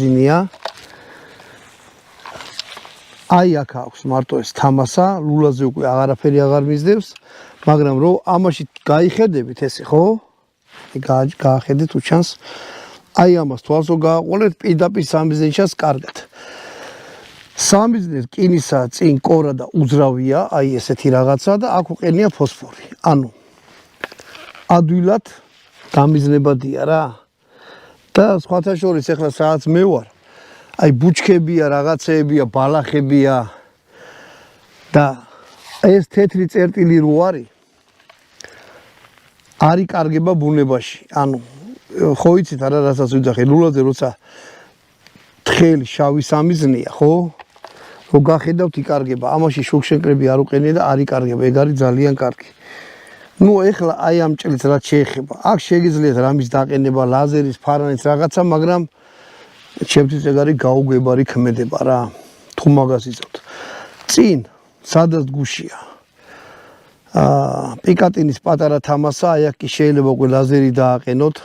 ზინია აი აქ აქვს მარტო ეს თამასა ლულაზე უკვე აღარაფერი აღარ მისდევს მაგრამ რო ამაში გაიხედებით ესე ხო გაახედეთ უჩანს აი ამას თვალსო გააყოლეთ პირდაპირ სამიზნეშას კარგად სამიზნე რკინისა წინ კორა და უძრავია აი ესეთი რაღაცა და აქ უყენია ფოსფორი ანუ ადვილად გამიზნებადია რა და სხვათა შორის ახლა სადაც მე ვარ აი ბუჩქებია რაღაცეებია ბალახებია და ეს თეთრი წერტილი რო არის კარგება ბუნებაში ანუ ხო იცით არა რასაც ვიძახე ლულაზე როცა თხელი შავი სამიზნეა ხო რო გახედავთ იკარგება ამაში შუქშენკრები არ უყენია და არ იკარგება ეგ არის ძალიან კარგი ну ეხლა აი ამ ჭრილს რაც შეეხება აქ შეგიძლიათ რამის დაყენება ლაზერის ფარანის რაღაცა მაგრამ ჩემთვის ეგ არის გაუგებარი ქმედება რა თუ მაგას იცავთ წინ სადაც გუშია პიკატინის პატარა თამასა აი აქ კი შეიძლება უკვე ლაზერი დააყენოთ